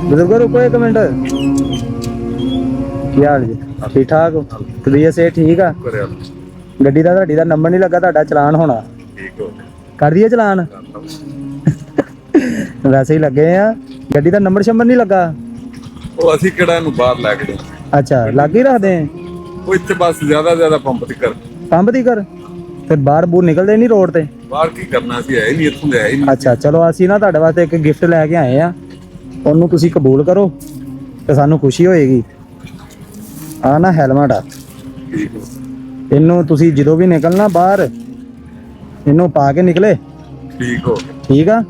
बुजुर्गो रुको एक मिनट, ਕੀ ਹਾਲ ਜੀ? ਠੀਕ ਠਾਕ ਹੋ? ਤਬੀਅਤ ਸੇ ਠੀਕ ਆ? ਗੱਡੀ ਦਾ ਤੁਹਾਡੀ ਦਾ ਨੰਬਰ ਨਹੀਂ ਲੱਗਾ, ਤੁਹਾਡਾ ਚਲਾਨ ਹੋਣਾ। ਠੀਕ ਹੋ ਕਰ ਦਈਏ ਚਲਾਨ? ਵੈਸੇ ਹੀ ਲੱਗੇ ਆ, ਗੱਡੀ ਦਾ ਨੰਬਰ ਸ਼ੰਬਰ ਨਹੀਂ ਲੱਗਾ। ਉਹ ਅਸੀਂ ਕਿਹੜਾ ਇਹਨੂੰ ਬਾਹਰ ਲੈ ਕੇ ਜਾਣਾ। ਅੱਛਾ ਲੱਗ ਹੀ ਰੱਖਦੇ ਆ। ਉਹ ਇੱਥੇ ਬਸ ਜ਼ਿਆਦਾ ਪੰਪ ਦੀ ਕਰ ਪੰਪ ਦੀ ਕਰ, ਫਿਰ ਬਾਹਰ ਬੂਰ ਨਿਕਲਦੇ ਨਹੀਂ ਰੋਡ ਤੇ? ਬਾਹਰ ਕੀ ਕਰਨਾ, ਅਸੀਂ ਹੈ ਹੀ ਨਹੀਂ ਇੱਥੋਂ ਦੇ, ਹੈ ਹੀ ਨਹੀਂ। ਅੱਛਾ ਚਲੋ, ਅਸੀਂ ਨਾ ਤੁਹਾਡੇ ਵਾਸਤੇ ਇੱਕ ਗਿਫਟ ਲੈ ਕੇ ਆਏ ਆ, ਉਹਨੂੰ ਤੁਸੀਂ ਕਬੂਲ ਕਰੋ ਤੇ ਸਾਨੂੰ ਖੁਸ਼ੀ ਹੋਏਗੀ। ਆ ਨਾ ਹੈਲਮਟ ਆ, ਠੀਕ ਹੋ ਇਹਨੂੰ ਤੁਸੀਂ ਜਦੋਂ ਵੀ ਨਿਕਲਣਾ ਬਾਹਰ ਇਹਨੂੰ ਪਾ ਕੇ ਨਿਕਲੇ, ਠੀਕ ਹੋ ਠੀਕ ਆ?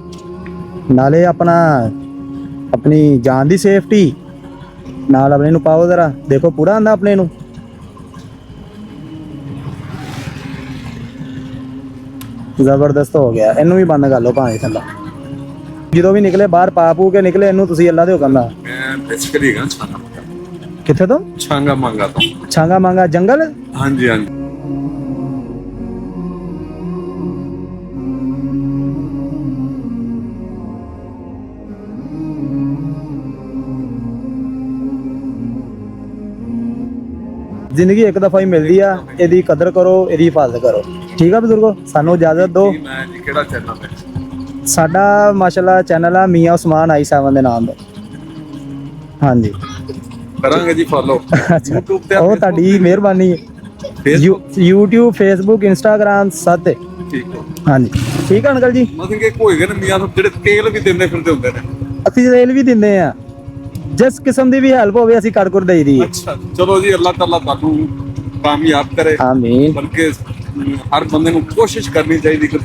ਨਾਲੇ ਆਪਣੀ ਜਾਨ ਦੀ ਸੇਫਟੀ ਨਾਲ ਆਪਣੇ ਨੂੰ ਪਾਓ ਜ਼ਰਾ, ਦੇਖੋ ਪੂਰਾ ਆਂਦਾ ਆਪਣੇ ਨੂੰ। ਜ਼ਬਰਦਸਤ ਹੋ ਗਿਆ, ਇਹਨੂੰ ਵੀ ਬੰਦ ਕਰ ਲਓ ਭਾਵੇਂ ਥੱਲਾ। ਜਦੋਂ ਵੀ ਨਿਕਲੇ ਬਾਹਰ ਪਾ ਪੂ ਕੇ ਨਿਕਲੇ ਇਹਨੂੰ ਤੁਸੀਂ ਅੱਲਾ ਦੇ ਹੁਕਮ ਨਾਲ। ਮੈਂ ਬੇਸਿਕਲੀ ਹੈਗਾ ਛਾਂਗਾ ਕਿੱਥੇ ਤੋਂ? ਛਾਂਗਾ ਮੰਗਾ ਤੋਂ। ਛਾਂਗਾ ਮੰਗਾ ਜੰਗਲ? ਹਾਂਜੀ ਹਾਂਜੀ। ਜ਼ਿੰਦਗੀ ਇੱਕ ਦਫਾ ਹੀ ਮਿਲਦੀ ਆ, ਇਹਦੀ ਕਦਰ ਕਰੋ, ਇਹਦੀ ਹਿਫਾਜ਼ਤ ਕਰੋ। ਠੀਕ ਆ ਬਜ਼ੁਰਗੋ, ਸਾਨੂੰ ਇਜਾਜ਼ਤ ਦਿਓ। ਮੈਂ ਜੀ ਕਿਹੜਾ ਚੈਨਲ ਹੈ? ਸਾਡਾ ਮਾਸ਼ਾਅੱਲਾ ਚੈਨਲ ਆ ਮੀਆਂ ਉਸਮਾਨ i7 ਦੇ ਨਾਮ ਦਾ। ਹਾਂਜੀ ਕਰਾਂਗੇ ਜੀ ਫੋਲੋ। ਅੱਛਾ, YouTube ਤੇ ਉਹ ਤੁਹਾਡੀ ਮਿਹਰਬਾਨੀ। YouTube Facebook Instagram ਸਭ ਤੇ। ਠੀਕ ਹੋ ਹਾਂਜੀ ਠੀਕ ਆ ਅੰਕਲ ਜੀ। ਮਤਲਬ ਕਿ ਕੋਈ ਗਨ ਮੀਆਂ ਸਾਹਿਬ ਜਿਹੜੇ ਤੇਲ ਵੀ ਦਿੰਦੇ ਫਿਰਦੇ ਹੁੰਦੇ ਨੇ। ਅਸੀਂ ਰੇਲ ਵੀ ਦਿੰਦੇ ਆ, ਜਿਸ ਕਿਸਮ ਦੀ ਵੀ ਹੈਲਪ ਹੋਵੇ ਅਸੀਂ ਕਰ ਦੇਈ ਦੀ। ਅੱਛਾ ਚਲੋ ਜੀ, ਅੱਲਾਹ ਤਾਲਾ ਤੁਹਾਨੂੰ ਕਾਮਯਾਬ ਕਰੇ। ਆਮੀਨ। ਬਲਕਿ ਹਰ ਬੰਦੇ ਨੂੰ ਕੋਸ਼ਿਸ਼ ਕਰਨੀ ਚਾਹੀਦੀ ਕਿ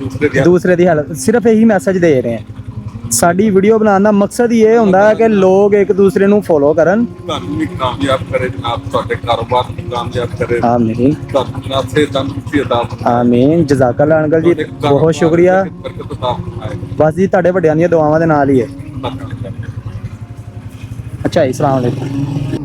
ਦੂਸਰੇ ਦੀ ਹੈਲਪ। ਸਿਰਫ ਇਹੀ ਮੈਸੇਜ ਦੇ ਰਹੇ ਆ, ਸਾਡੀ ਵੀਡੀਓ ਬਣਾਉਣ ਦਾ ਮਕਸਦ ਹੀ ਇਹ ਹੁੰਦਾ ਹੈ ਕਿ ਲੋਕ ਇੱਕ ਦੂਸਰੇ ਨੂੰ ਫੋਲੋ ਕਰਨ। ਤੁਹਾਨੂੰ ਵੀ ਕਾਮਯਾਬ ਕਰੇ ਜਨਾਬ, ਤੁਹਾਡੇ ਕਾਰੋਬਾਰ ਨੂੰ ਕਾਮਯਾਬ ਕਰੇ। ਆਮੀਨ ਤੁਹਾਨੂੰ ਨਾਸੇ ਤੰਦਰੁਸਤੀ ਅਤਾ ਫਰਮਾਏ। ਆਮੀਨ। ਜਜ਼ਾਕੱਲਾ ਅੰਕਲ ਜੀ, ਬਹੁਤ ਸ਼ੁਕਰੀਆ। ਬਰਕਤ ਅਤਾ ਫਰਮਾਏ। ਬਸ ਜੀ ਤੁਹਾਡੇ ਵੱਡਿਆਂ ਦੀਆਂ ਦੁਆਵਾਂ ਦੇ ਨਾਲ ਹੀ ਹੈ। ਅੱਲਾਹ ਤਾਲਾ। ਅੱਛਾ, ਅਸਲਾਮ ਵਾਲੇਕੁਮ।